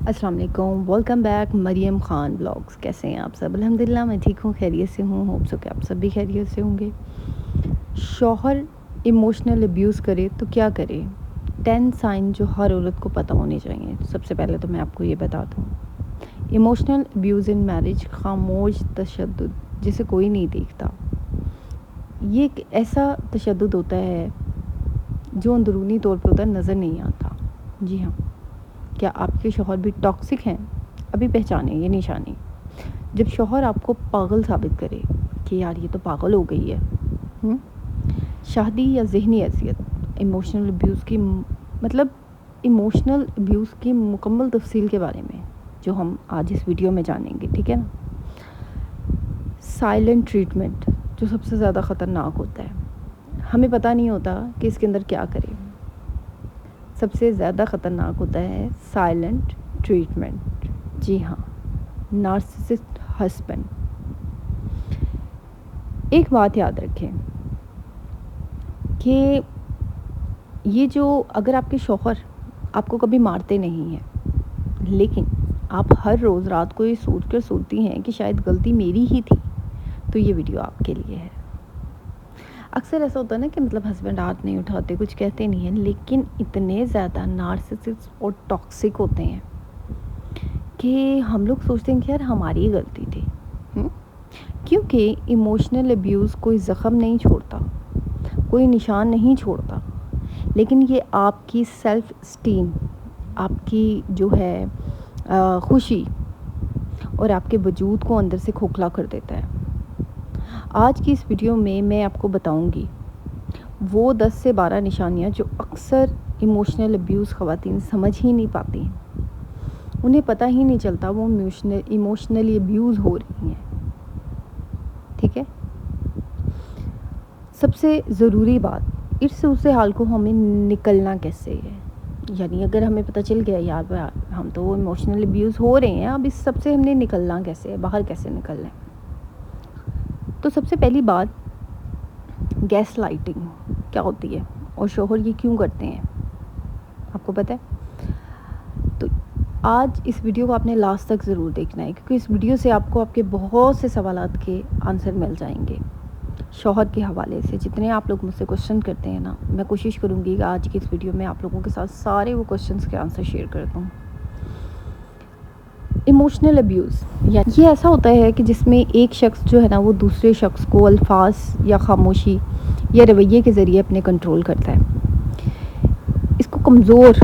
अस्सलाम वालेकुम, welcome back Mariam Khan blogs. कैसे हैं आप सब? अल्हम्दुलिल्लाह मैं ठीक हूँ, खैरियत से हूँ। होप सो कि आप सब भी खैरियत से होंगे। शौहर इमोशनल अब्यूज़ करे तो क्या करे? 10 साइन जो हर औरत को पता होने चाहिए। सबसे पहले तो मैं आपको ये बता दूँ, इमोशनल अब्यूज़ इन मैरिज खामोश तशद्दुद जिसे कोई नहीं देखता। ये एक ऐसा तशद्दुद होता है जो अंदरूनी तौर पे होता है, नज़र नहीं आता। जी हाँ, क्या आपके शौहर भी टॉक्सिक हैं? अभी पहचाने ये निशानी। जब शौहर आपको पागल साबित करे कि यार ये तो पागल हो गई है। शादी या ज़हनी अज़ियत इमोशनल अब्यूज़ की मतलब इमोशनल अब्यूज़ की मुकम्मल तफसील के बारे में जो हम आज इस वीडियो में जानेंगे, ठीक है ना। साइलेंट ट्रीटमेंट जो सबसे ज़्यादा ख़तरनाक होता है, हमें पता नहीं होता कि इसके अंदर क्या करें। सबसे ज़्यादा ख़तरनाक होता है साइलेंट ट्रीटमेंट। जी हाँ, नार्सिसिस्ट हस्बैंड। एक बात याद रखें कि ये जो अगर आपके शौहर आपको कभी मारते नहीं हैं, लेकिन आप हर रोज़ रात को ये सोच कर सोती हैं कि शायद गलती मेरी ही थी, तो ये वीडियो आपके लिए है। अक्सर ऐसा होता है ना कि मतलब हस्बैंड हाथ नहीं उठाते, कुछ कहते नहीं हैं, लेकिन इतने ज़्यादा नार्सिसिस्ट और टॉक्सिक होते हैं कि हम लोग सोचते हैं कि यार हमारी ही गलती थी। क्योंकि इमोशनल अब्यूज़ कोई ज़ख़म नहीं छोड़ता, कोई निशान नहीं छोड़ता, लेकिन ये आपकी सेल्फ़ एस्टीम, आपकी जो है खुशी और आपके वजूद को अंदर से खोखला कर देता है। आज की इस वीडियो में मैं आपको बताऊंगी वो 10 से 12 निशानियां जो अक्सर इमोशनल अब्यूज़ ख़वातीन समझ ही नहीं पाती। उन्हें पता ही नहीं चलता वो इमोशनली अब्यूज़ हो रही हैं। ठीक है, सबसे ज़रूरी बात, इस उस हाल को हमें निकलना कैसे है। यानी अगर हमें पता चल गया यार हम तो इमोशनल अब्यूज़ हो रहे हैं, अब इस सब से हमने निकलना कैसे है, बाहर कैसे निकलना है। तो सबसे पहली बात, गैस लाइटिंग क्या होती है और शौहर ये क्यों करते हैं, आपको पता है? तो आज इस वीडियो को आपने लास्ट तक ज़रूर देखना है, क्योंकि इस वीडियो से आपको आपके बहुत से सवालात के आंसर मिल जाएंगे। शौहर के हवाले से जितने आप लोग मुझसे क्वेश्चन करते हैं ना, मैं कोशिश करूँगी कि आज की इस वीडियो में आप लोगों के साथ सारे वो क्वेश्चंस के आंसर शेयर कर दूँ। इमोशनल अब्यूज़ या ये ऐसा होता है कि जिसमें एक शख्स जो है ना वो दूसरे शख्स को अल्फाज या खामोशी या रवैये के ज़रिए अपने कंट्रोल करता है। इसको कमज़ोर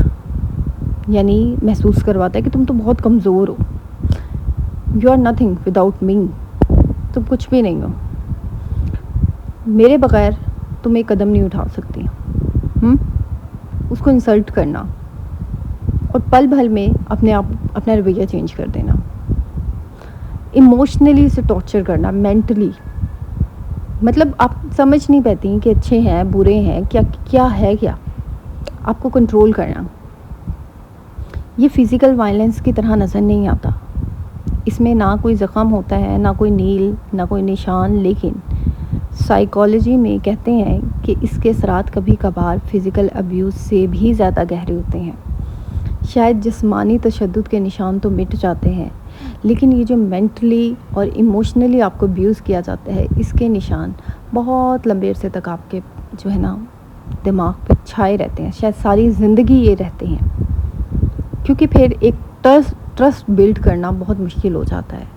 यानी महसूस करवाता है कि तुम तो बहुत कमज़ोर हो, you are nothing without me, तुम कुछ भी नहीं हो, मेरे बग़ैर तुम एक कदम नहीं उठा सकती। उसको इंसल्ट करना और पल भर में अपने आप अपना रवैया चेंज कर देना। इमोशनली से टॉर्चर करना, मेंटली, मतलब आप समझ नहीं पाती कि अच्छे हैं बुरे हैं, क्या क्या है, क्या आपको कंट्रोल करना। ये फ़िज़िकल वायलेंस की तरह नज़र नहीं आता। इसमें ना कोई ज़ख़म होता है, ना कोई नील, ना कोई निशान, लेकिन साइकोलॉजी में कहते हैं कि इसके असरात कभी कभार फ़िज़िकल अब्यूज़ से भी ज़्यादा गहरे होते हैं। शायद जिस्मानी तशद्दुद के निशान तो मिट जाते हैं, लेकिन ये जो मेंटली और इमोशनली आपको अब्यूज़ किया जाता है, इसके निशान बहुत लंबे अरसे तक आपके जो है ना दिमाग पे छाए रहते हैं, शायद सारी ज़िंदगी ये रहते हैं। क्योंकि फिर एक ट्रस्ट बिल्ड करना बहुत मुश्किल हो जाता है।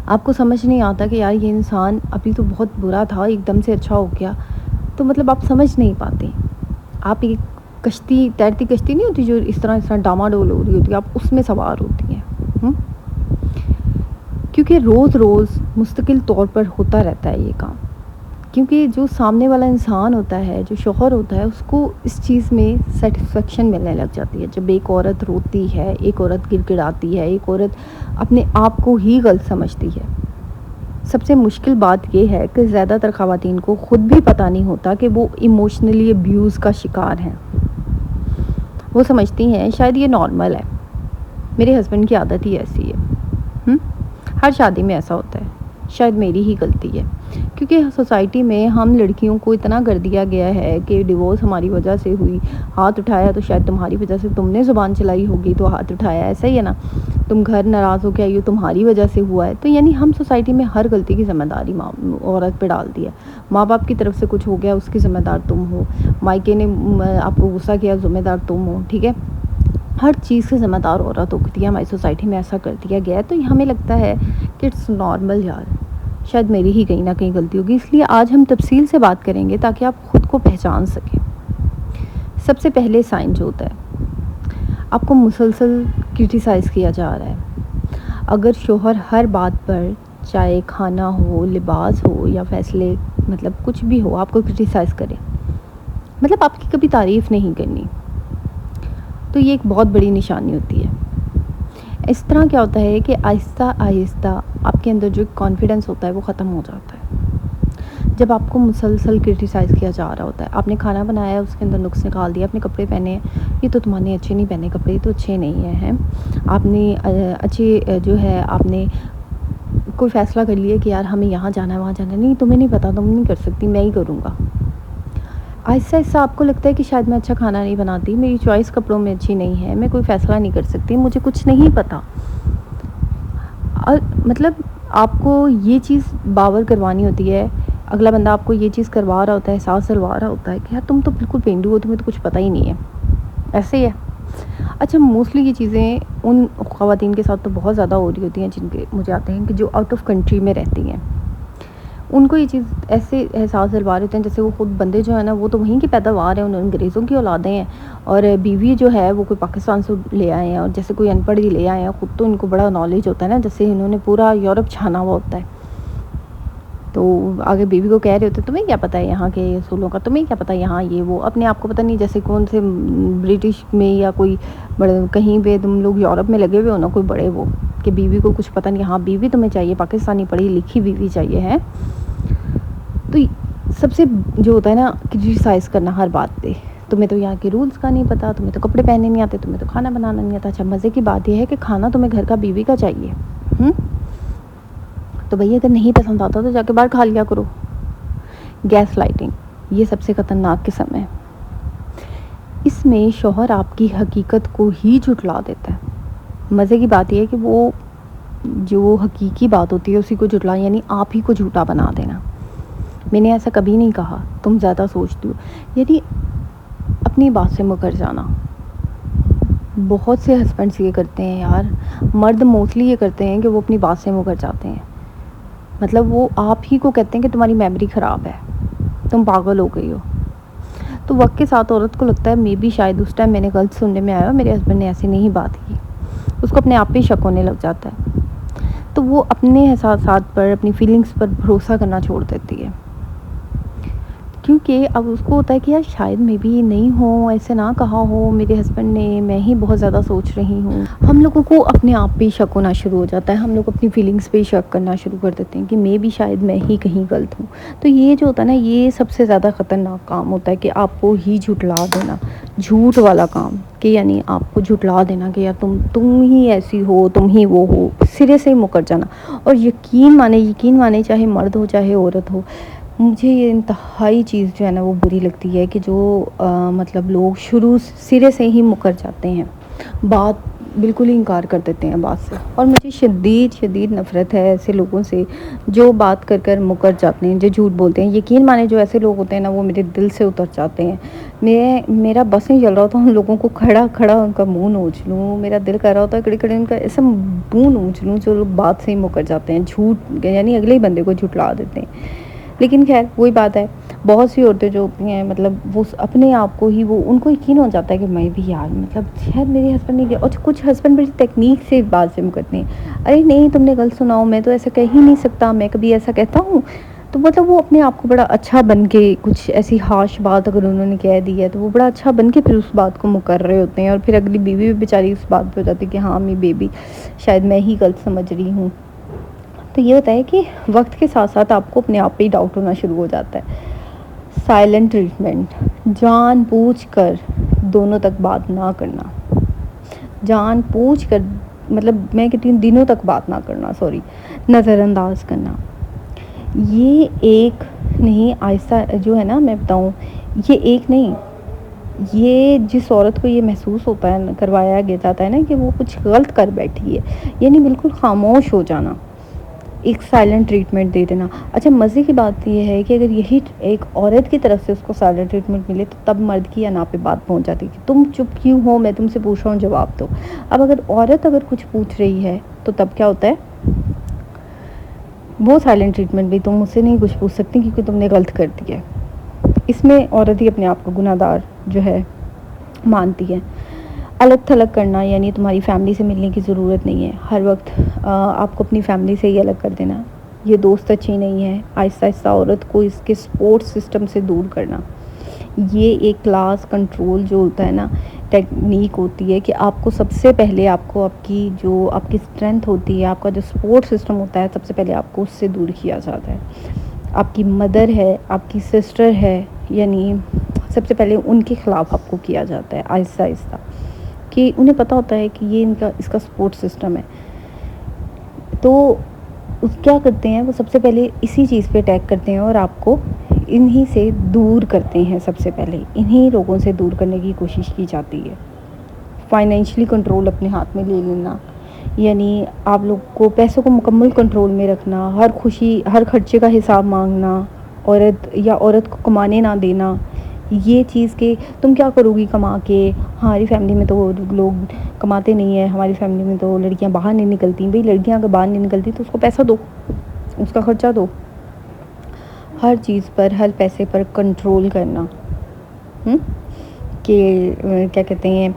आपको समझ नहीं आता कि यार ये इंसान अभी तो बहुत बुरा था, एकदम से अच्छा हो गया, तो मतलब आप समझ नहीं पाते। आप एक कश्ती, तैरती कश्ती नहीं होती जो इस तरह डामाडोल हो रही होती है, आप उसमें सवार होती हैं। क्योंकि रोज़ रोज़ मुस्तकिल तौर पर होता रहता है ये काम। क्योंकि जो सामने वाला इंसान होता है, जो शौहर होता है, उसको इस चीज़ में सेटिस्फेक्शन मिलने लग जाती है। जब एक औरत रोती है, एक औरत गिड़गिड़ाती है, एक औरत अपने आप को ही गलत समझती है। सबसे मुश्किल बात ये है कि ज़्यादातर ख़वातीन को ख़ुद भी पता नहीं होता कि वो इमोशनली अब्यूज़ का शिकार हैं। वो समझती हैं शायद ये नॉर्मल है, मेरे हस्बैंड की आदत ही ऐसी है। हर शादी में ऐसा होता है शायद मेरी ही गलती है, क्योंकि सोसाइटी में हम लड़कियों को इतना कर दिया गया है कि डिवोर्स हमारी वजह से हुई, हाथ उठाया तो शायद तुम्हारी वजह से, तुमने ज़ुबान चलाई होगी तो हाथ उठाया, ऐसा ही है ना, तुम घर नाराज़ हो के आई हो तुम्हारी वजह से हुआ है। तो यानी हम सोसाइटी में हर गलती की ज़िम्मेदारी माँ औरत पे डाल दी है। माँ बाप की तरफ से कुछ हो गया उसकी ज़िम्मेदार तुम हो, मायके ने आपको गुस्सा किया ज़िम्मेदार तुम हो, ठीक है। हर चीज़ से ज़िम्मेदार औरत होती है, हमारी सोसाइटी में ऐसा कर दिया गया है। तो हमें लगता है कि इट्स नॉर्मल यार, शायद मेरी ही कहीं ना कहीं गलती होगी। इसलिए आज हम तफसील से बात करेंगे ताकि आप ख़ुद को पहचान सकें। सबसे पहले साइन जो होता है, आपको मुसलसल क्रिटिसाइज़ किया जा रहा है। अगर शोहर हर बात पर, चाहे खाना हो, लिबास हो या फैसले, मतलब कुछ भी हो, आपको क्रिटिसाइज़ करे, मतलब आपकी कभी तारीफ़ नहीं करनी, तो ये एक बहुत बड़ी निशानी होती है। इस तरह क्या होता है कि आहिस्ता आहिस्ता आपके अंदर जो कॉन्फिडेंस होता है वो ख़त्म हो जाता है। जब आपको मुसलसल क्रिटिसाइज़ किया जा रहा होता है, आपने खाना बनाया है उसके अंदर नुक्स निकाल दिया, आपने कपड़े पहने हैं, ये तो तुम्हारे अच्छे नहीं पहने कपड़े, तो अच्छे नहीं हैं, आपने अच्छे जो है आपने कोई फ़ैसला कर लिया कि यार हमें यहाँ जाना है वहाँ जाना है, नहीं तुम्हें नहीं पता, तुम नहीं कर सकती, मैं ही करूँगा। आहिस्ता आहिस्ता आपको लगता है कि शायद मैं अच्छा खाना नहीं बनाती, मेरी चॉइस कपड़ों में अच्छी नहीं है, मैं कोई फ़ैसला नहीं कर सकती, मुझे कुछ नहीं पता। और मतलब आपको ये चीज़ बावर करवानी होती है, अगला बंदा आपको ये चीज़ करवा रहा होता है, एहसास दिलवा रहा होता है कि यार तुम तो बिल्कुल पेंडू हो, तुम्हें तो कुछ पता ही नहीं है, ऐसे ही है। अच्छा, मोस्टली ये चीज़ें उन ख़वातीन के साथ तो बहुत ज़्यादा हो रही होती हैं जिनके मुझे आते हैं कि जो आउट ऑफ कंट्री में रहती हैं। उनको ये चीज़ ऐसे एहसास दिलवा रहे होते हैं जैसे वो खुद बंदे जो है ना वो तो वहीं की पैदावार हैं, उन्होंने अंग्रेज़ों की औलादें हैं, और बीवी जो है वो कोई पाकिस्तान से ले आए हैं, और जैसे कोई अनपढ़ ही ले आए हैं, ख़ुद तो इनको बड़ा नॉलेज होता है ना, जैसे इन्होंने पूरा यूरोप छाना हुआ होता है। तो आगे बीवी को कह रहे होते तुम्हें क्या पता है यहाँ के असूलों का, तुम्हें क्या पता है यहाँ ये वो, अपने आप को पता नहीं जैसे कौन से ब्रिटिश में या कोई बड़े कहीं पे तुम लोग यूरोप में लगे हुए हो ना, कोई बड़े वो कि बीवी को कुछ पता नहीं, हाँ बीवी तुम्हें चाहिए पाकिस्तानी पढ़ी लिखी बीवी चाहिए है। तो सबसे जो होता है ना क्रिटिसाइज़ करना हर बात पे, तुम्हें तो यहाँ के रूल्स का नहीं पता, तुम्हें तो कपड़े पहनने नहीं आते, तुम्हें तो खाना बनाना नहीं आता। अच्छा, मज़े की बात यह है कि खाना तुम्हें घर का बीवी का चाहिए, तो भैया अगर नहीं पसंद आता तो जाके बाहर खा लिया करो। गैस लाइटिंग, ये सबसे ख़तरनाक किस्म है। इसमें शौहर आपकी हकीकत को ही झुठला देता है। मज़े की बात यह है कि वो जो हकीकी बात होती है उसी को झुठला, यानी आप ही को झूठा बना देना। मैंने ऐसा कभी नहीं कहा, तुम ज़्यादा सोचती हो, यानी अपनी बात से मुकर जाना। बहुत से हस्बैंड्स ये करते हैं यार, मर्द मोस्टली ये करते हैं कि वो अपनी बात से मुकर जाते हैं। मतलब वो आप ही को कहते हैं कि तुम्हारी मेमोरी ख़राब है, तुम पागल हो गई हो। तो वक्त के साथ औरत को लगता है मे बी शायद उस टाइम मैंने गलत सुनने में आया, मेरे हस्बैंड ने ऐसी नहीं बात की, उसको अपने आप पे शक होने लग जाता है। तो वो अपने एहसासात पर, अपनी फीलिंग्स पर भरोसा करना छोड़ देती है, क्योंकि अब उसको होता है कि यार शायद मे बी नहीं हो, ऐसे ना कहा हो मेरे हस्बैंड ने, मैं ही बहुत ज़्यादा सोच रही हूँ। हम लोगों को अपने आप पे शक होना शुरू हो जाता है, हम लोग अपनी फीलिंग्स पे शक करना शुरू कर देते हैं कि मे बी शायद मैं ही कहीं गलत हूँ। तो ये जो होता है ना, ये सबसे ज़्यादा ख़तरनाक काम होता है कि आपको ही झुठला देना, झूठ वाला काम, कि यानी आपको झुठला देना कि यार तुम ही ऐसी हो, तुम ही वो हो, सिरे से ही मुकर जाना। और यकीन माने चाहे मर्द हो चाहे औरत हो, मुझे ये इंतहाई चीज़ जो है ना वो बुरी लगती है कि जो मतलब लोग शुरू सिरे से ही मुकर जाते हैं, बात बिल्कुल ही इनकार कर देते हैं बात से। और मुझे शदीद नफ़रत है ऐसे लोगों से जो बात कर मुकर जाते हैं, जो झूठ बोलते हैं। यकीन माने जो ऐसे लोग होते हैं ना वो मेरे दिल से उतर जाते हैं। मेरा बस नहीं चल रहा होता उन लोगों को खड़ा उनका मुँह नोच लूँ, मेरा दिल कर रहा होता है खड़े उनका ऐसा मुँह नोच लूँ। जो लोग बात से ही मुकर जाते हैं, झूठ यानी अगले ही बंदे को झुठला देते हैं। लेकिन खैर वही बात है, बहुत सी औरतें जो होती हैं मतलब वो अपने आप को ही, वो उनको यकीन हो जाता है कि मैं भी यार मतलब शायद मेरे हस्बैंड नहीं किया। और कुछ हस्बैंड बड़ी टेक्निक से बात से मुकरते हैं, अरे नहीं तुमने गलत सुनाओ, मैं तो ऐसा कह ही नहीं सकता, मैं कभी ऐसा कहता हूँ। तो मतलब वो अपने आप को बड़ा अच्छा बन के, कुछ ऐसी हाश बात अगर उन्होंने कह दी है तो वो बड़ा अच्छा बन के फिर उस बात को मुकर रहे होते हैं। और फिर अगली बीवी भी बेचारी उस बात पर हो जाती है कि हाँ मेरी बेबी शायद मैं ही गलत समझ रही हूँ। तो ये होता है कि वक्त के साथ साथ आपको अपने आप पे ही डाउट होना शुरू हो जाता है। साइलेंट ट्रीटमेंट, जानबूझकर दोनों तक बात ना करना, जानबूझकर मतलब मैं कहती हूँ दिनों तक बात ना करना, नज़रअंदाज करना। ये एक नहीं, आहिस्ता जो है ना मैं बताऊँ, ये एक नहीं, ये जिस औरत को ये महसूस होता है ना, करवाया गया जाता है ना कि वो कुछ गलत कर बैठी है, यानी बिल्कुल खामोश हो जाना, एक साइलेंट ट्रीटमेंट दे देना। अच्छा, मज़े की बात ये है कि अगर यही एक औरत की तरफ से उसको साइलेंट ट्रीटमेंट मिले तो तब मर्द की या ना पे बात पहुंच जाती है कि तुम चुप क्यों हो, मैं तुमसे पूछ रहा हूँ, जवाब दो। अब अगर औरत अगर कुछ पूछ रही है तो तब क्या होता है, वो साइलेंट ट्रीटमेंट भी, तुम मुझसे नहीं कुछ पूछ सकती क्योंकि तुमने गलत कर दिया है। इसमें औरत ही अपने आप को गुनाहगार जो है मानती है। अलग थलग करना, यानी तुम्हारी फैमिली से मिलने की ज़रूरत नहीं है, हर वक्त आपको अपनी फैमिली से ही अलग कर देना, ये दोस्त अच्छी नहीं है, आहिस्ता आहिस्ता औरत को इसके सपोर्ट सिस्टम से दूर करना। ये एक क्लास कंट्रोल जो होता है ना, टेक्निक होती है कि आपको सबसे पहले आपको आपकी जो आपकी स्ट्रेंथ होती है, आपका जो सपोर्ट सिस्टम होता है, सबसे पहले आपको उससे दूर किया जाता है। आपकी मदर है, आपकी सिस्टर है, यानी सबसे पहले उनके ख़िलाफ़ आपको किया जाता है आहिस्ता आहिस्ता, कि उन्हें पता होता है कि ये इनका इसका सपोर्ट सिस्टम है। तो उस क्या करते हैं, वो सबसे पहले इसी चीज़ पे अटैक करते हैं और आपको इन्हीं से दूर करते हैं। सबसे पहले इन्हीं लोगों से दूर करने की कोशिश की जाती है। फाइनेंशियली कंट्रोल अपने हाथ में ले लेना, यानी आप लोग को पैसों को मुकम्मल कंट्रोल में रखना, हर खुशी हर खर्चे का हिसाब मांगना, औरत को कमाने ना देना, ये चीज़ के तुम क्या करोगी कमा के, हमारी फैमिली में तो लोग कमाते नहीं है, हमारी फैमिली में तो लड़कियां बाहर नहीं निकलती। भाई लड़कियां अगर बाहर नहीं निकलती तो उसको पैसा दो, उसका खर्चा दो, हर चीज़ पर हर पैसे पर कंट्रोल करना। कि क्या कहते हैं,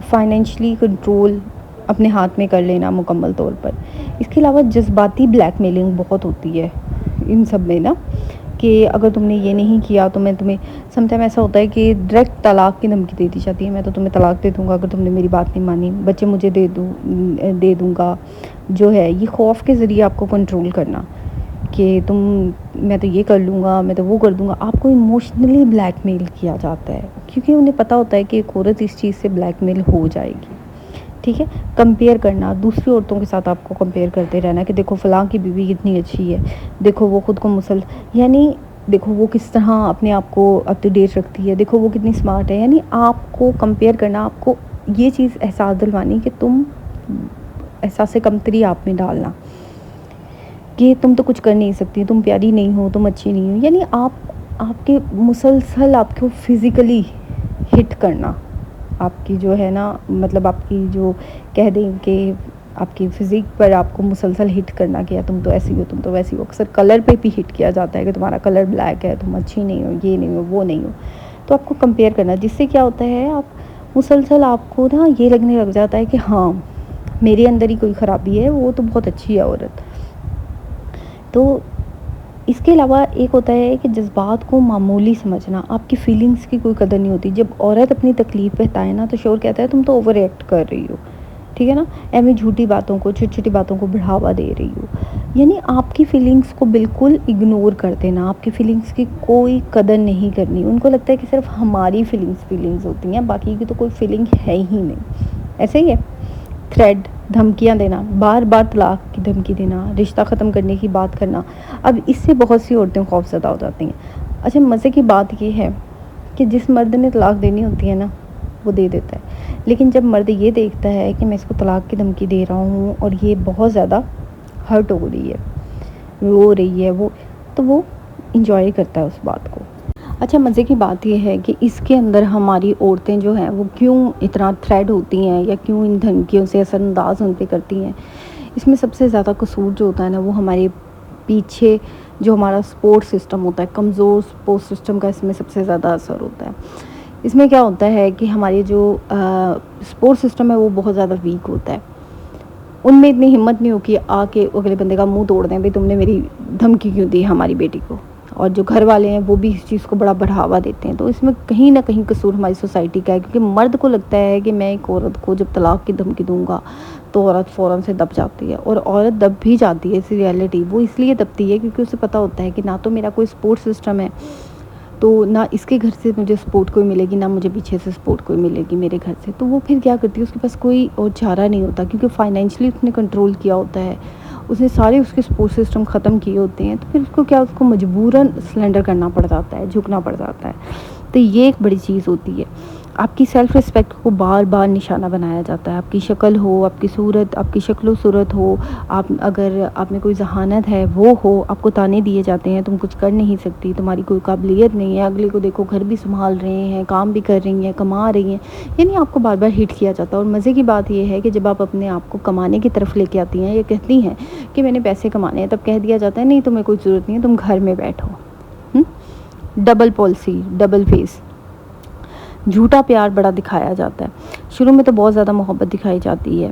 फाइनेंशियली कंट्रोल अपने हाथ में कर लेना मुकम्मल तौर पर। इसके अलावा जज्बाती ब्लैकमेलिंग बहुत होती है इन सब में ना, कि अगर तुमने ये नहीं किया तो मैं तुम्हें, समटाइम ऐसा होता है कि डायरेक्ट तलाक की धमकी दे दी जाती है, मैं तो तुम्हें तलाक दे दूँगा अगर तुमने मेरी बात नहीं मानी, बच्चे मुझे दे दूँगा, जो है ये खौफ के ज़रिए आपको कंट्रोल करना कि मैं तो ये कर लूँगा, मैं तो वो कर दूँगा। आपको इमोशनली ब्लैकमेल किया जाता है क्योंकि उन्हें पता होता है कि एक औरत इस चीज़ से ब्लैकमेल हो जाएगी। ठीक है, कंपेयर करना, दूसरी औरतों के साथ आपको कंपेयर करते रहना कि देखो फ़लाँ की बीवी कितनी अच्छी है, देखो वो खुद को यानी देखो वो किस तरह अपने आप को अप टू डेट रखती है, देखो वो कितनी स्मार्ट है। यानी आपको कंपेयर करना, आपको ये चीज़ एहसास दिलवानी कि तुम एहसास कमतरी आप में डालना कि तुम तो कुछ कर नहीं सकती, तुम प्यारी नहीं हो, तुम अच्छी नहीं हो। यानी आपके मुसलसल आपको फिज़िकली हिट करना, आपकी जो है ना, मतलब आपकी जो कह दें कि आपकी फ़िज़िक पर आपको मुसलसल हिट करना कि तुम तो ऐसी हो, तुम तो वैसी हो। अक्सर कलर पे भी हिट किया जाता है कि तुम्हारा कलर ब्लैक है, तुम अच्छी नहीं हो, ये नहीं हो, वो नहीं हो। तो आपको कंपेयर करना, जिससे क्या होता है, आप मुसलसल आपको ना ये लगने लग जाता है कि हाँ, मेरे अंदर ही कोई ख़राबी है, वो तो बहुत अच्छी है औरत। तो इसके अलावा एक होता है कि जज़्बात को मामूली समझना, आपकी फ़ीलिंग्स की कोई कदर नहीं होती। जब औरत अपनी तकलीफ़ बताए ना तो शोर कहता है तुम तो ओवर रिएक्ट कर रही हो, ठीक है ना, एवं झूठी बातों को, छोटी-छोटी बातों को बढ़ावा दे रही हो। यानी आपकी फ़ीलिंग्स को बिल्कुल इग्नोर कर देना, आपकी फ़ीलिंग्स की कोई कदर नहीं करनी। उनको लगता है कि सिर्फ़ हमारी फ़ीलिंग्स होती हैं, बाकी की तो कोई फ़ीलिंग है ही नहीं। ऐसे ही है। थ्रेट, धमकियाँ देना, बार बार तलाक की धमकी देना, रिश्ता ख़त्म करने की बात करना। अब इससे बहुत सी औरतें खौफज़दा हो जाती हैं। अच्छा, मज़े की बात ये है कि जिस मर्द ने तलाक देनी होती है ना, वो दे देता है, लेकिन जब मर्द ये देखता है कि मैं इसको तलाक की धमकी दे रहा हूँ और ये बहुत ज़्यादा हर्ट हो रही है, रो रही है, तो वो इंजॉय करता है उस बात को। अच्छा, मज़े की बात ये है कि इसके अंदर हमारी औरतें जो हैं वो क्यों इतना थ्रेड होती हैं या क्यों इन धमकियों से असरअंदाज उन पे करती हैं। इसमें सबसे ज़्यादा कसूर जो होता है ना, वो हमारे पीछे जो हमारा सपोर्ट सिस्टम होता है, कमज़ोर सपोर्ट सिस्टम का इसमें सबसे ज़्यादा असर होता है। इसमें क्या होता है कि हमारे जो सपोर्ट सिस्टम है वो बहुत ज़्यादा वीक होता है। उनमें इतनी हिम्मत नहीं हो कि आके अगले बंदे का मुँह तोड़ दें, भाई तुमने मेरी धमकी क्यों दी हमारी बेटी को। और जो घर वाले हैं वो भी इस चीज़ को बड़ा बढ़ावा देते हैं। तो इसमें कहीं ना कहीं कसूर हमारी सोसाइटी का है, क्योंकि मर्द को लगता है कि मैं एक औरत को जब तलाक की धमकी दूंगा तो औरत फ़ौरन से दब जाती है, और औरत दब भी जाती है। इस रियलिटी वो इसलिए दबती है क्योंकि उसे पता होता है कि ना तो मेरा कोई सपोर्ट सिस्टम है, तो ना इसके घर से मुझे सपोर्ट कोई मिलेगी, ना मुझे पीछे से सपोर्ट कोई मिलेगी मेरे घर से। तो वो फिर क्या करती है, उसके पास कोई और चारा नहीं होता, क्योंकि फाइनेंशियली उसने कंट्रोल किया होता है उसने सारे उसके सपोर्ट सिस्टम ख़त्म किए होते हैं, तो फिर उसको क्या, उसको मजबूरन सरेंडर करना पड़ जाता है, झुकना पड़ जाता है। तो ये एक बड़ी चीज़ होती है। आपकी सेल्फ़ रिस्पेक्ट को बार बार निशाना बनाया जाता है। आपकी शक्ल हो, आपकी सूरत, आपकी शक्ल सूरत हो, आप अगर आप में कोई जहानत है वो हो, आपको ताने दिए जाते हैं, तुम कुछ कर नहीं सकती, तुम्हारी कोई काबिलियत नहीं है, अगले को देखो घर भी संभाल रहे हैं, काम भी कर रही हैं, कमा रही हैं, यानी आपको बार बार हिट किया जाता है। और मज़े की बात यह है कि जब आप अपने आप को कमाने की तरफ लेके आती हैं या कहती हैं कि मैंने पैसे कमाने हैं, तब कह दिया जाता है नहीं तुम्हें कोई ज़रूरत नहीं है, तुम घर में बैठो। Double policy, double face. झूठा प्यार बड़ा दिखाया जाता है। शुरू में तो बहुत ज़्यादा मोहब्बत दिखाई जाती है,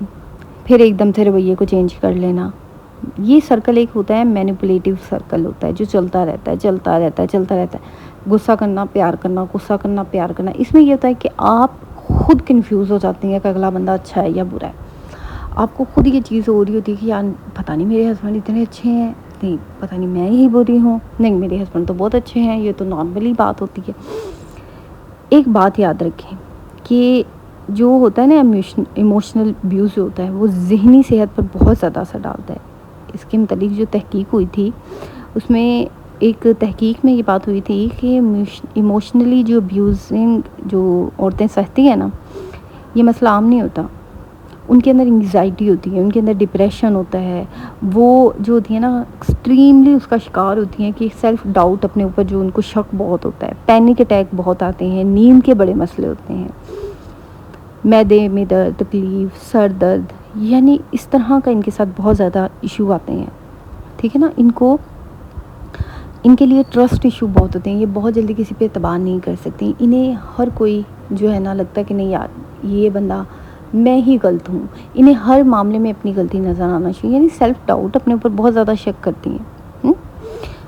फिर एकदम से रवैये को चेंज कर लेना। ये सर्कल एक होता है, मैनिपुलेटिव सर्कल होता है, जो चलता रहता है, चलता रहता है, चलता रहता है। गुस्सा करना, प्यार करना, गुस्सा करना, प्यार करना। इसमें ये होता है कि आप खुद कन्फ्यूज़ हो जाती हैं कि अगला बंदा अच्छा है या बुरा है। आपको खुद ये चीज़ हो रही होती है कि यार पता नहीं मेरे हस्बैंड इतने अच्छे हैं, नहीं पता नहीं मैं ही बुरी हूँ, नहीं मेरे हस्बैंड तो बहुत अच्छे हैं, ये तो नॉर्मली बात होती है। एक बात याद रखें कि जो होता है ना इमोशनल अब्यूज़ जो होता है वो ज़हनी सेहत पर बहुत ज़्यादा असर डालता है। इसके मुतालिक जो तहकीक हुई थी उसमें एक तहकीक में ये बात हुई थी कि इमोशनली जो अब्यूजिंग जो औरतें सहती हैं ना, ये मसला आम नहीं होता। उनके अंदर एंग्जाइटी होती है, उनके अंदर डिप्रेशन होता है, वो जो होती है ना एक्सट्रीमली उसका शिकार होती हैं कि सेल्फ़ डाउट अपने ऊपर, जो उनको शक बहुत होता है, पैनिक अटैक बहुत आते हैं, नींद के बड़े मसले होते हैं, मैदे में दर्द, तकलीफ़, सर दर्द, यानी इस तरह का इनके साथ बहुत ज़्यादा इशू आते हैं। ठीक है ना, इनके लिए ट्रस्ट इशू बहुत होते हैं, ये बहुत जल्दी किसी पे एतबार नहीं कर सकती। इन्हें हर कोई जो है ना लगता है कि नहीं यार ये बंदा, मैं ही गलत हूँ। इन्हें हर मामले में अपनी गलती नज़र आना चाहिए, यानी सेल्फ़ डाउट, अपने ऊपर बहुत ज़्यादा शक करती हैं।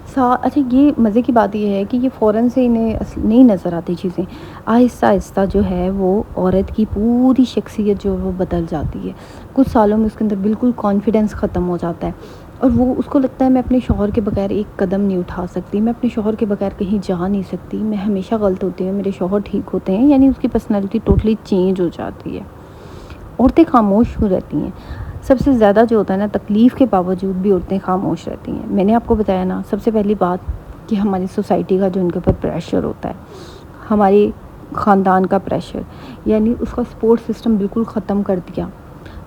अच्छा, ये मज़े की बात ये है कि ये फ़ौरन से इन्हें नहीं नज़र आती चीज़ें। आहिस्ता आहिस्ता जो है वो औरत की पूरी शख्सियत जो है वो बदल जाती है। कुछ सालों में उसके अंदर बिल्कुल कॉन्फिडेंस ख़त्म हो जाता है और वो उसको लगता है मैं अपने शौहर के बगैर एक कदम नहीं उठा सकती, मैं अपने शौहर के बगैर कहीं जा नहीं सकती, मैं हमेशा गलत होती हूँ, मेरे शौहर ठीक होते हैं, यानी उसकी पर्सनैलिटी टोटली चेंज हो जाती है। औरतें खामोश हो रहती हैं। सबसे ज़्यादा जो होता है ना, तकलीफ़ के बावजूद भी औरतें खामोश रहती हैं। मैंने आपको बताया ना सबसे पहली बात कि हमारी सोसाइटी का जो उनके ऊपर प्रेशर होता है, हमारे ख़ानदान का प्रेशर, यानी उसका सपोर्ट सिस्टम बिल्कुल ख़त्म कर दिया।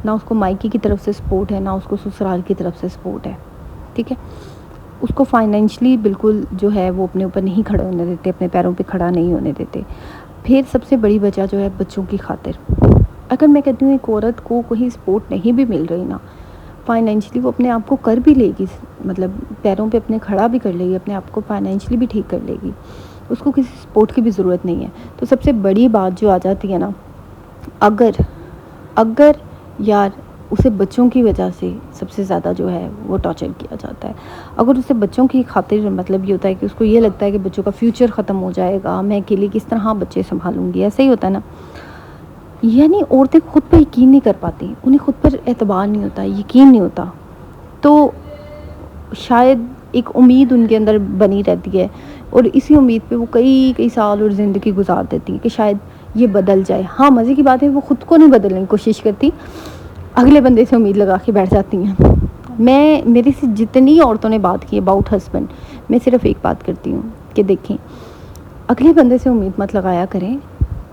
ना उसको मायके की तरफ से सपोर्ट है, ना उसको ससुराल की तरफ से सपोर्ट है। ठीक है, उसको फाइनेंशियली बिल्कुल जो है वो अपने ऊपर नहीं खड़े होने देते, अपने पैरों पे खड़ा नहीं होने देते। फिर सबसे बड़ी वजह जो है बच्चों की खातिर। अगर मैं कहती हूँ एक औरत को कोई सपोर्ट नहीं भी मिल रही ना फाइनेंशियली, वो अपने आप को कर भी लेगी, मतलब पैरों पे अपने खड़ा भी कर लेगी, अपने आप को फाइनेंशियली भी ठीक कर लेगी, उसको किसी सपोर्ट की भी ज़रूरत नहीं है। तो सबसे बड़ी बात जो आ जाती है ना, अगर यार उसे बच्चों की वजह से सबसे ज़्यादा जो है वो टॉर्चर किया जाता है। अगर उसे बच्चों की खातिर, मतलब ये होता है कि उसको ये लगता है कि बच्चों का फ्यूचर ख़त्म हो जाएगा, मैं अकेले किस तरह बच्चे संभालूंगी, ऐसा ही होता है ना। यानी औरतें खुद पर यकीन नहीं कर पाती, उन्हें खुद पर एतबार नहीं होता, यकीन नहीं होता, तो शायद एक उम्मीद उनके अंदर बनी रहती है और इसी उम्मीद पे वो कई कई साल और ज़िंदगी गुजार देती हैं कि शायद ये बदल जाए। हाँ, मज़े की बात है वो ख़ुद को नहीं बदलने की कोशिश करती, अगले बंदे से उम्मीद लगा के बैठ जाती हैं। मेरे से जितनी औरतों ने बात की अबाउट हस्बैंड, मैं सिर्फ एक बात करती हूँ कि देखें, अगले बंदे से उम्मीद मत लगाया करें,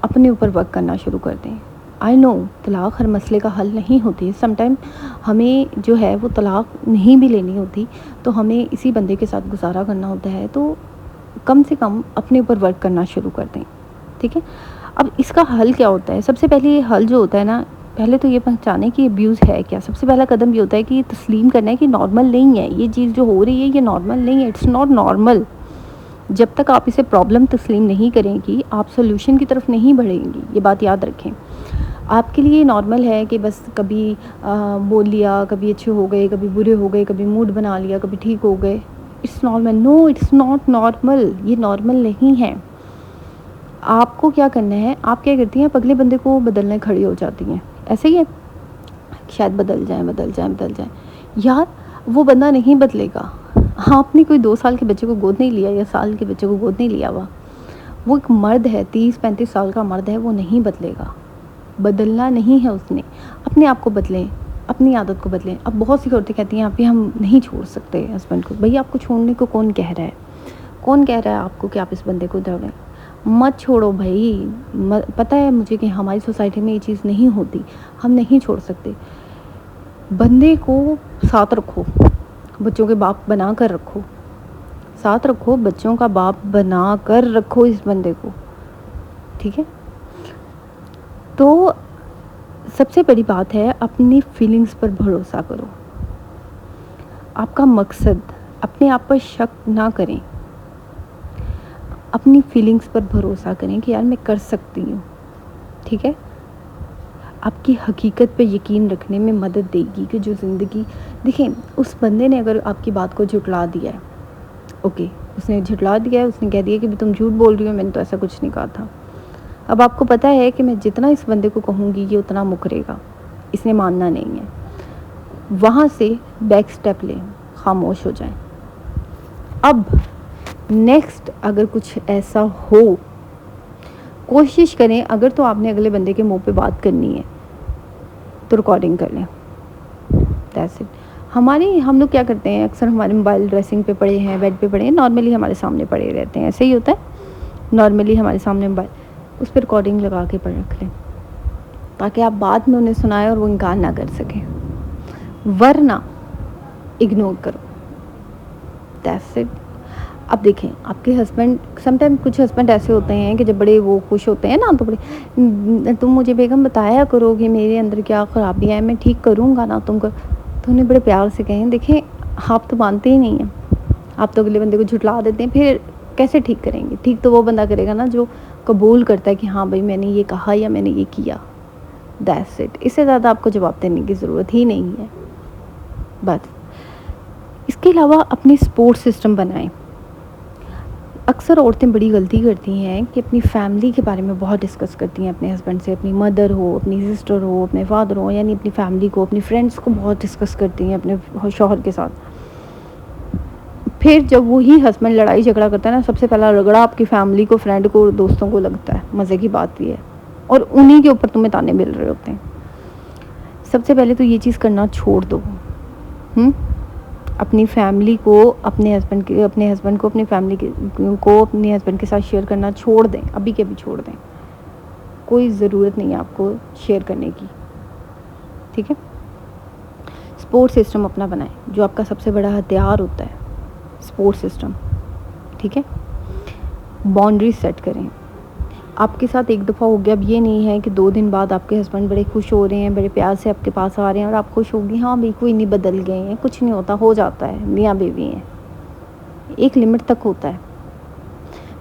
अपने ऊपर वर्क करना शुरू कर दें। आई नो तलाक़ हर मसले का हल नहीं होती, समटाइम हमें जो है वो तलाक़ नहीं भी लेनी होती, तो हमें इसी बंदे के साथ गुजारा करना होता है, तो कम से कम अपने ऊपर वर्क करना शुरू कर दें। ठीक है, अब इसका हल क्या होता है? सबसे पहले ये हल जो होता है ना, पहले तो ये पहचानें कि अब्यूज़ है क्या। सबसे पहला कदम ये होता है कि ये तस्लीम करना है कि नॉर्मल नहीं है, ये चीज़ जो हो रही है ये नॉर्मल नहीं है, इट्स नॉट नॉर्मल। जब तक आप इसे प्रॉब्लम तस्लीम नहीं करेंगी, आप सोल्यूशन की तरफ नहीं बढ़ेंगी, ये बात याद रखें। आपके लिए नॉर्मल है कि बस कभी बोल लिया, कभी अच्छे हो गए, कभी बुरे हो गए, कभी मूड बना लिया, कभी ठीक हो गए, it's normal. No, it's not normal, ये नॉर्मल नहीं है। आपको क्या करना है, आप क्या करती हैं, आप अगले बंदे को बदलने खड़ी हो जाती हैं, ऐसे ही है, शायद बदल जाए। यार वो बंदा नहीं बदलेगा। हाँ, आपने कोई 2 साल के बच्चे को गोद नहीं लिया या साल के बच्चे को गोद नहीं लिया हुआ, वो एक मर्द है, 30-35 साल का मर्द है, वो नहीं बदलेगा। बदलना नहीं है उसने, अपने आप को बदलें। अपनी आदत को बदलें। अब बहुत सी औरतें कहती हैं आप हम नहीं छोड़ सकते हस्बैंड को। भई आपको छोड़ने को कौन कह रहा है? कौन कह रहा है आपको कि आप इस बंदे को छोड़ें? मत छोड़ो भई। पता है मुझे कि हमारी सोसाइटी में ये चीज़ नहीं होती, हम नहीं छोड़ सकते। बंदे को साथ रखो, बच्चों के बाप बना कर रखो, साथ रखो, बच्चों का बाप बना कर रखो इस बंदे को, ठीक है? तो सबसे बड़ी बात है अपनी फीलिंग्स पर भरोसा करो। आपका मकसद, अपने आप पर शक ना करें, अपनी फीलिंग्स पर भरोसा करें कि यार मैं कर सकती हूँ, ठीक है? आपकी हकीकत पे यकीन रखने में मदद देगी कि जो ज़िंदगी, देखें उस बंदे ने अगर आपकी बात को झुठला दिया है, ओके, उसने झुठला दिया है, उसने कह दिया कि तुम झूठ बोल रही हो, मैंने तो ऐसा कुछ नहीं कहा था। अब आपको पता है कि मैं जितना इस बंदे को कहूँगी ये उतना मुकरेगा, इसने मानना नहीं है। वहाँ से बैक स्टेप लें, खामोश हो जाएं। अब नेक्स्ट अगर कुछ ऐसा हो, कोशिश करें, अगर तो आपने अगले बंदे के मुंह पे बात करनी है तो रिकॉर्डिंग कर लें, दैट्स इट। हम लोग क्या करते हैं, अक्सर हमारे मोबाइल ड्रेसिंग पे पड़े हैं, बेड पे पड़े हैं, नॉर्मली हमारे सामने पड़े रहते हैं, ऐसे ही होता है, नॉर्मली हमारे सामने मोबाइल, उस पर रिकॉर्डिंग लगा के पढ़ रख लें ताकि आप बाद में उन्हें सुनाएं और वो इनकार ना कर सकें, वरना इग्नोर करो, दैट्स इट। अब देखें आपके हस्बैंड, समटाइम कुछ हस्बैंड ऐसे होते हैं कि जब बड़े वो खुश होते हैं ना, तो बड़े तुम मुझे बेगम बताया करो कि मेरे अंदर क्या ख़राबियाँ हैं, मैं ठीक करूँगा ना, तुम कर, तो उन्हें बड़े प्यार से कहें देखें आप तो मानते ही नहीं हैं, आप तो अगले बंदे को झुठला देते हैं, फिर कैसे ठीक करेंगे? ठीक तो वो बंदा करेगा ना जो कबूल करता है कि हाँ भाई मैंने ये कहा या मैंने ये किया, दैट्स इट। इससे ज़्यादा आपको जवाब देने की ज़रूरत ही नहीं है, बस। इसके अलावा अपनी सपोर्ट सिस्टम बनाएं। अक्सर औरतें बड़ी गलती करती हैं कि अपनी फैमिली के बारे में बहुत डिस्कस करती हैं अपने हस्बैंड से, अपनी मदर हो, अपनी सिस्टर हो, अपने फादर हो, यानी अपनी फैमिली को, अपनी फ्रेंड्स को बहुत डिस्कस करती हैं अपने शौहर के साथ। फिर जब वही हस्बैंड लड़ाई झगड़ा करता है ना, सबसे पहला रगड़ा आपकी फैमिली को, फ्रेंड को, दोस्तों को लगता है। मज़े की बात ये है, और उन्हीं के ऊपर तुम्हें ताने मिल रहे होते हैं। सबसे पहले तो ये चीज़ करना छोड़ दो। अपनी फैमिली को, अपने हस्बैंड को, अपनी फैमिली को अपने हस्बैंड के साथ शेयर करना छोड़ दें, अभी के अभी छोड़ दें। कोई ज़रूरत नहीं है आपको शेयर करने की, ठीक है? सपोर्ट सिस्टम अपना बनाएं, जो आपका सबसे बड़ा हथियार होता है, सपोर्ट सिस्टम, ठीक है? बाउंड्री सेट करें। आपके साथ एक दफ़ा हो गया, अब ये नहीं है कि 2 दिन बाद आपके हस्बैंड बड़े खुश हो रहे हैं, बड़े प्यार से आपके पास आ रहे हैं और आप खुश होगी, हाँ भाई कोई नहीं, बदल गए हैं, कुछ नहीं होता, हो जाता है, मियाँ बीवी हैं, एक लिमिट तक होता है।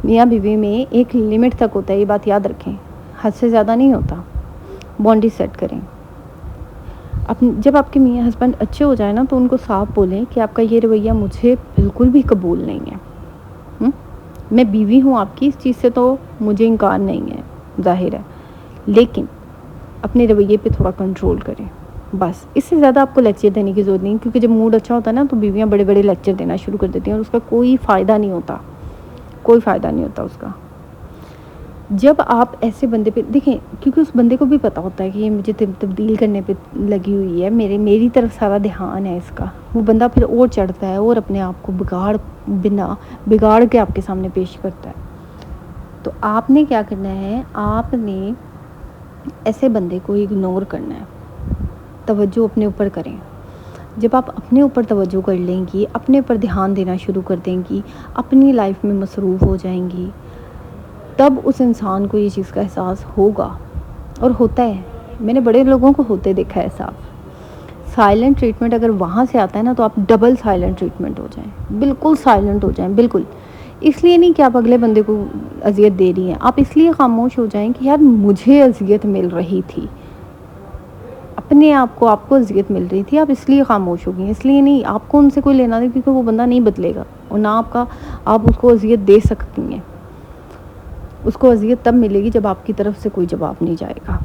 मियाँ बीवी में एक लिमिट तक होता है, ये बात याद रखें, हद से ज़्यादा नहीं होता। बाउंड्री सेट करें। जब आपके मियाँ हस्बैंड अच्छे हो जाए ना, तो उनको साफ बोलें कि आपका ये रवैया मुझे बिल्कुल भी कबूल नहीं है। मैं बीवी हूँ आपकी, इस चीज़ से तो मुझे इनकार नहीं है, जाहिर है, लेकिन अपने रवैये पे थोड़ा कंट्रोल करें, बस। इससे ज़्यादा आपको लेक्चर देने की ज़रूरत नहीं, क्योंकि जब मूड अच्छा होता है ना, तो बीवियाँ बड़े बड़े लेक्चर देना शुरू कर देती हैं और उसका कोई फ़ायदा नहीं होता, कोई फ़ायदा नहीं होता उसका। जब आप ऐसे बंदे पे देखें, क्योंकि उस बंदे को भी पता होता है कि ये मुझे तब्दील करने पे लगी हुई है, मेरी तरफ सारा ध्यान है इसका, वो बंदा फिर और चढ़ता है और अपने आप को बिगाड़ के आपके सामने पेश करता है। तो आपने क्या करना है, आपने ऐसे बंदे को इग्नोर करना है, तवज्जो अपने ऊपर करें। जब आप अपने ऊपर तवज्जो कर लेंगी, अपने ऊपर ध्यान देना शुरू कर देंगी, अपनी लाइफ में मसरूफ़ हो जाएंगी, तब उस इंसान को ये चीज़ का एहसास होगा, और होता है। मैंने बड़े लोगों को होते देखा है साफ। साइलेंट ट्रीटमेंट अगर वहाँ से आता है ना, तो आप डबल साइलेंट ट्रीटमेंट हो जाएं, बिल्कुल साइलेंट हो जाएं, बिल्कुल। इसलिए नहीं कि आप अगले बंदे को अजियत दे रही हैं, आप इसलिए खामोश हो जाएं कि यार मुझे अजियत मिल रही थी, अपने आप को, आपको अजियत मिल रही थी, आप इसलिए खामोश हो गई। इसलिए नहीं, आपको उनसे कोई लेना नहीं, क्योंकि वो बंदा नहीं बदलेगा, और ना आप उसको अजियत दे सकती हैं। उसको अजियत तब मिलेगी जब आपकी तरफ से कोई जवाब नहीं जाएगा।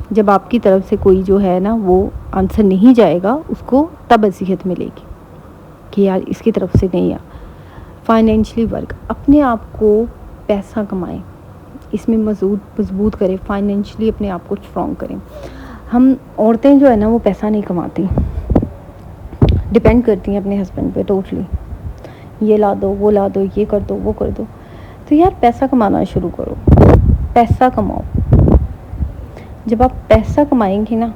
जब आपकी तरफ से कोई जो है ना वो आंसर नहीं जाएगा, उसको तब अजियत मिलेगी कि यार इसकी तरफ से नहीं आ। फाइनेंशियली वर्क, अपने आप को पैसा कमाएं, इसमें मजबूत करें, फाइनेंशियली अपने आप को स्ट्रॉन्ग करें। हम औरतें जो है ना वो पैसा नहीं कमाती, डिपेंड करती हैं अपने हस्बैंड पे टोटली। ये ला दो, वो ला दो, ये कर दो, वो कर दो। तो यार पैसा कमाना शुरू करो, पैसा कमाओ। जब आप पैसा कमाएंगे ना,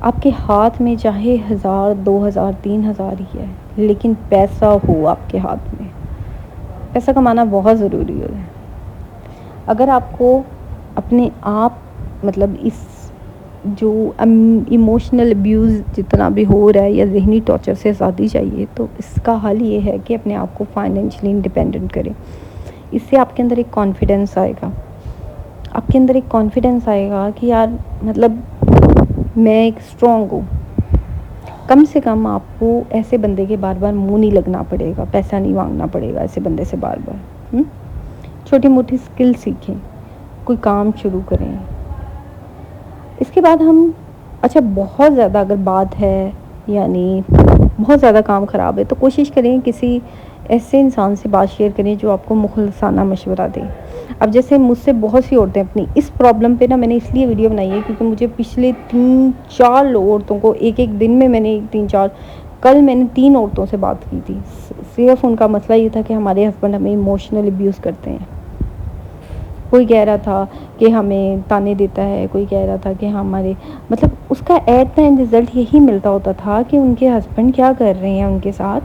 आपके हाथ में चाहे 1000, 2000, 3000 ही है, लेकिन पैसा हो आपके हाथ में। पैसा कमाना बहुत ज़रूरी है। अगर आपको अपने आप मतलब इस जो इमोशनल अब्यूज़ जितना भी हो रहा है या ज़हनी टॉर्चर से आज़ादी चाहिए, तो इसका हल ये है कि अपने आप को फाइनेंशियली इंडिपेंडेंट करें। इससे आपके अंदर एक कॉन्फिडेंस आएगा, आपके अंदर एक कॉन्फिडेंस आएगा कि यार मतलब मैं एक स्ट्रॉन्ग हूँ। कम से कम आपको ऐसे बंदे के बार बार मुंह नहीं लगना पड़ेगा, पैसा नहीं मांगना पड़ेगा ऐसे बंदे से बार बार। छोटी मोटी स्किल सीखें, कोई काम शुरू करें। इसके बाद हम अच्छा बहुत ज़्यादा अगर बात है यानी बहुत ज़्यादा काम ख़राब है, तो कोशिश करें किसी ऐसे इंसान से बात शेयर करें जो आपको मुखलसाना मशवरा दे। अब जैसे मुझसे बहुत सी औरतें अपनी इस प्रॉब्लम पे ना मैंने इसलिए वीडियो बनाई है क्योंकि मुझे पिछले 3-4 औरतों को एक दिन में मैंने 3-4 कल मैंने 3 औरतों से बात की थी। सिर्फ उनका मसला ये था कि हमारे हस्बैंड हमें इमोशनल अब्यूज़ करते हैं। कोई कह रहा था कि हमें ताने देता है, कोई कह रहा था कि हमारे मतलब उसका एट द एंड रिज़ल्ट यही मिलता होता था कि उनके हस्बैंड क्या कर रहे हैं उनके साथ,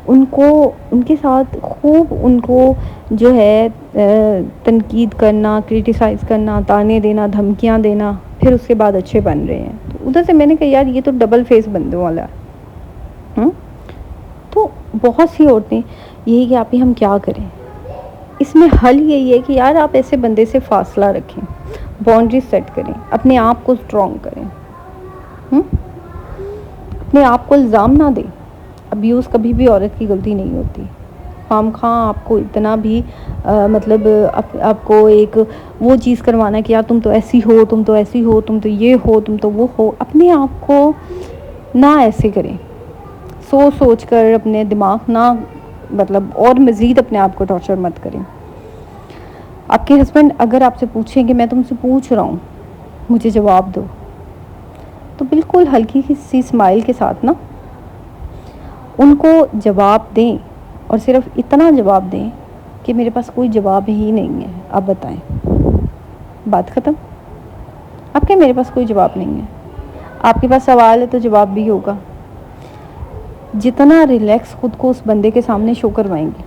उनके साथ खूब उनको जो है तनकीद करना, क्रिटिसाइज़ करना, ताने देना, धमकियां देना, फिर उसके बाद अच्छे बन रहे हैं। तो उधर से मैंने कहा यार ये तो डबल फेस बंदे वाला है। तो बहुत सी औरतें यही कि आप ही हम क्या करें। इसमें हल यही है कि यार आप ऐसे बंदे से फासला रखें, बाउंड्री सेट करें, अपने आप को स्ट्रॉन्ग करें, अपने आप को इल्ज़ाम ना दें। अब्यूज़ कभी भी औरत की गलती नहीं होती। खामखा आपको इतना भी मतलब आपको एक वो चीज़ करवाना कि यार तुम तो ऐसी हो, तुम तो ऐसी हो, तुम तो ये हो, तुम तो वो हो। अपने आप को ना ऐसे करें, सोच कर अपने दिमाग ना मतलब और मज़ीद अपने आप को टॉर्चर मत करें। आपके हस्बैंड अगर आपसे पूछें कि मैं तुमसे पूछ रहा हूँ मुझे जवाब दो, तो बिल्कुल हल्की सी स्माइल के साथ ना उनको जवाब दें, और सिर्फ इतना जवाब दें कि मेरे पास कोई जवाब ही नहीं है, आप बताएं। बात ख़त्म। आपके मेरे पास कोई जवाब नहीं है, आपके पास सवाल है तो जवाब भी होगा। जितना रिलैक्स खुद को उस बंदे के सामने शो करवाएंगे,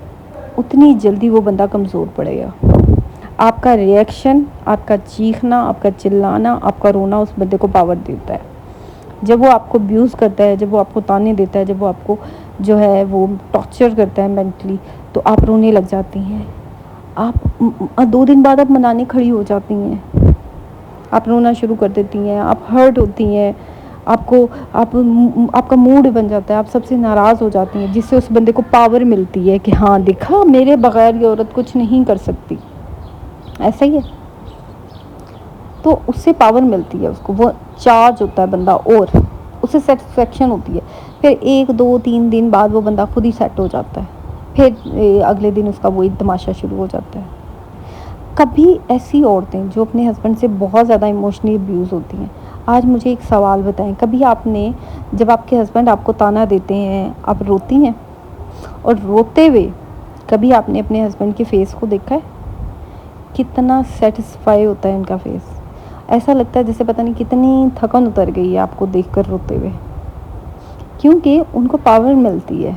उतनी जल्दी वो बंदा कमज़ोर पड़ेगा। आपका रिएक्शन, आपका चीखना, आपका चिल्लाना, आपका रोना उस बंदे को पावर देता है। जब वो आपको अब्यूज़ करता है, जब वो आपको ताने देता है, जब वो आपको जो है वो टॉर्चर करता है मेंटली, तो आप रोने लग जाती हैं। आप 2 दिन बाद आप मनाने खड़ी हो जाती हैं, आप रोना शुरू कर देती हैं, आप हर्ट होती हैं, आपका मूड बन जाता है, आप सबसे नाराज़ हो जाती हैं, जिससे उस बंदे को पावर मिलती है कि हाँ देखा मेरे बगैर ये औरत कुछ नहीं कर सकती। ऐसा ही है। तो उससे पावर मिलती है उसको, वो चार्ज होता है बंदा और उसे सेटिस्फेक्शन होती है। फिर 1-2-3 दिन बाद वो बंदा खुद ही सेट हो जाता है, फिर अगले दिन उसका वही तमाशा शुरू हो जाता है। कभी ऐसी औरतें जो अपने हस्बैंड से बहुत ज़्यादा इमोशनली अब्यूज़ होती हैं, आज मुझे एक सवाल बताएं, कभी आपने जब आपके हस्बैंड आपको ताना देते हैं आप रोती हैं? और रोते हुए कभी आपने अपने हस्बैंड के फेस को देखा है? कितना सेटिस्फाई होता है उनका फेस, ऐसा लगता है जैसे पता नहीं कितनी थकन उतर गई है आपको देखकर रोते हुए। क्योंकि उनको पावर मिलती है,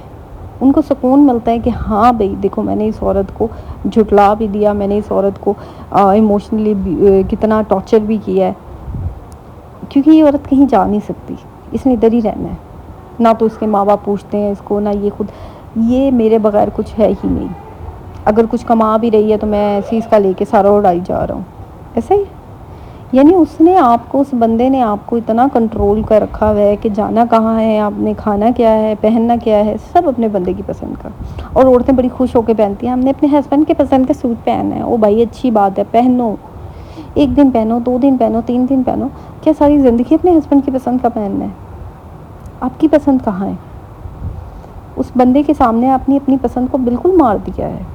उनको सुकून मिलता है कि हाँ भाई देखो मैंने इस औरत को झुटला भी दिया, मैंने इस औरत को इमोशनली कितना टॉर्चर भी किया है। क्योंकि ये औरत कहीं जा नहीं सकती, इसने इधर ही रहना है। ना तो इसके माँ बाप पूछते हैं इसको, ना ये खुद, ये मेरे बगैर कुछ है ही नहीं। अगर कुछ कमा भी रही है तो मैं ऐसे इसका लेके सारा उड़ाई जा रहा हूँ, ऐसा ही। यानी उसने आपको, उस बंदे ने आपको इतना कंट्रोल कर रखा हुआ है कि जाना कहाँ है, आपने खाना क्या है, पहनना क्या है, सब अपने बंदे की पसंद का। और औरतें बड़ी खुश होकर पहनती हैं, हमने अपने हस्बैंड के पसंद का सूट पहनना है। ओ भाई अच्छी बात है, पहनो, 1 दिन पहनो, 2 दिन पहनो, 3 दिन पहनो, क्या सारी ज़िंदगी अपने हस्बैंड की पसंद का पहनना है? आपकी पसंद कहाँ है? उस बंदे के सामने आपने अपनी पसंद को बिल्कुल मार दिया है,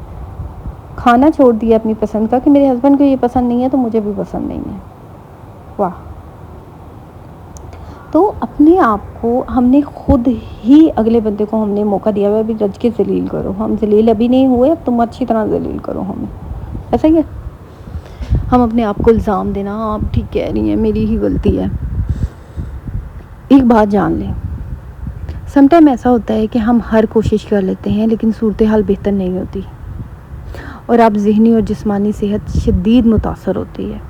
खाना छोड़ दिया अपनी पसंद का कि मेरे हस्बैंड को ये पसंद नहीं है तो मुझे भी पसंद नहीं है। वाह, तो अपने आप को हमने खुद ही अगले बंदे को हमने मौका दिया हुआ है, अभी रज के ज़लील करो। हम ज़लील अभी नहीं हुए, अब तुम अच्छी तरह ज़लील करो हमें, ऐसा ही है। हम अपने आप को इल्ज़ाम देना, आप ठीक कह रही हैं, मेरी ही गलती है। एक बात जान लें, समटाइम ऐसा होता है कि हम हर कोशिश कर लेते हैं लेकिन सूरत हाल बेहतर नहीं होती और आप ज़हनी और जिस्मानी सेहत शदीद मुतासर होती है।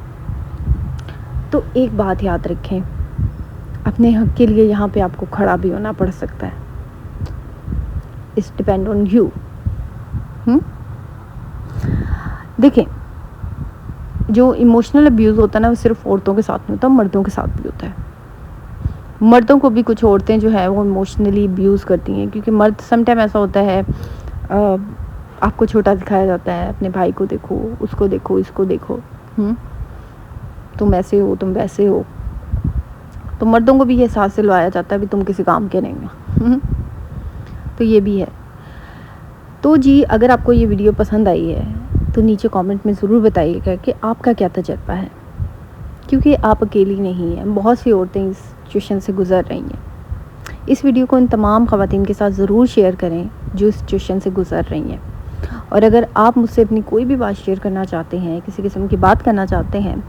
तो एक बात याद रखें, अपने हक़ के लिए यहाँ पे आपको खड़ा भी होना पड़ सकता है। It's depend on you. देखें, जो इमोशनल अब्यूज़ होता है ना, वो सिर्फ औरतों के साथ नहीं होता, मर्दों के साथ भी होता है। मर्दों को भी कुछ औरतें जो है वो इमोशनली अब्यूज़ करती हैं, क्योंकि मर्द समटाइम ऐसा होता है, आपको छोटा दिखाया जाता है, अपने भाई को देखो, उसको देखो, इसको देखो, तुम ऐसे हो, तुम वैसे हो। तो मर्दों को भी ये एहसास दिलवाया जाता है भी तुम किसी काम के नहीं हो। तो ये भी है। तो जी, अगर आपको ये वीडियो पसंद आई है तो नीचे कमेंट में ज़रूर बताइएगा कि आपका क्या तजर्बा है, क्योंकि आप अकेली नहीं हैं, बहुत सी औरतें इस सिचुएशन से गुज़र रही हैं। इस वीडियो को इन तमाम ख़वातीन के साथ ज़रूर शेयर करें जो इस सिचुएशन से गुज़र रही हैं। और अगर आप मुझसे अपनी कोई भी बात शेयर करना चाहते हैं, किसी किस्म की बात करना चाहते हैं,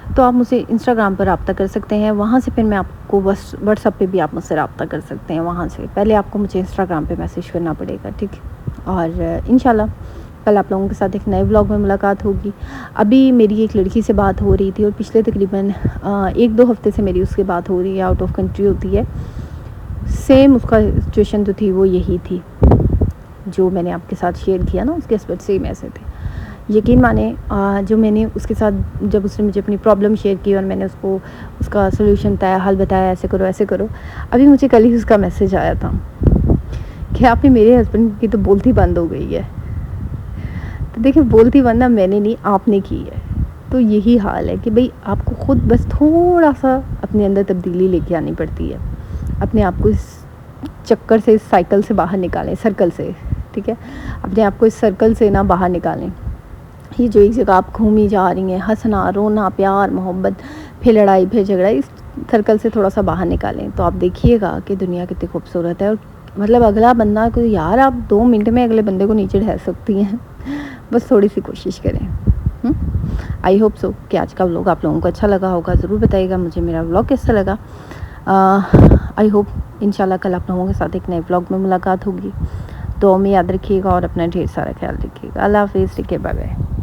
तो आप मुझसे इंस्टाग्राम पर रब्ता कर सकते हैं। वहाँ से फिर मैं आपको व्हाट्सएप पे भी आप मुझसे रब्ता कर सकते हैं। वहाँ से पहले आपको मुझे इंस्टाग्राम पे मैसेज करना पड़ेगा, ठीक है। और इंशाल्लाह कल आप लोगों के साथ एक नए व्लॉग में मुलाकात होगी। अभी मेरी एक लड़की से बात हो रही थी और पिछले तकरीबन 1-2 हफ़्ते से मेरी उससे बात हो रही है, आउट ऑफ कंट्री होती है। सेम उसका सिचुएशन जो थी वो यही थी जो मैंने आपके साथ शेयर किया ना, उसके हस्बैंड सेम ऐसे थे। यकीन माने, जो मैंने उसके साथ, जब उसने मुझे अपनी प्रॉब्लम शेयर की और मैंने उसको उसका सलूशन बताया, हल बताया, ऐसे करो ऐसे करो, अभी मुझे कल ही उसका मैसेज आया था कि आपने मेरे हस्बैंड की तो बोलती बंद हो गई है। तो देखिए, बोलती बंद ना मैंने नहीं, आपने की है। तो यही हाल है कि भाई आपको ख़ुद बस थोड़ा सा अपने अंदर तब्दीली लेके आनी पड़ती है। अपने आप को इस चक्कर से, इस साइकिल से बाहर निकालें, सर्कल से, ठीक है। अपने आप को इस सर्कल से ना बाहर निकालें। ये जो एक जगह आप घूमी जा रही हैं, हंसना, रोना, प्यार, मोहब्बत, फिर लड़ाई, फिर झगड़ा, इस सर्कल से थोड़ा सा बाहर निकालें तो आप देखिएगा कि दुनिया कितनी खूबसूरत है। और मतलब अगला बंदा को, यार आप 2 मिनट में अगले बंदे को नीचे ढह सकती हैं, बस थोड़ी सी कोशिश करें। आई होप सो कि आज का व्लॉग आप लोगों को अच्छा लगा होगा। ज़रूर बताइएगा मुझे मेरा व्लॉग कैसा लगा। आई होप इंशाल्लाह कल आप लोगों के साथ एक नए व्लॉग में मुलाकात होगी। दुआ में याद रखिएगा और अपना ढेर सारा ख्याल रखिएगा। अल्लाह हाफ़िज़, टेक केयर, बाय बाय।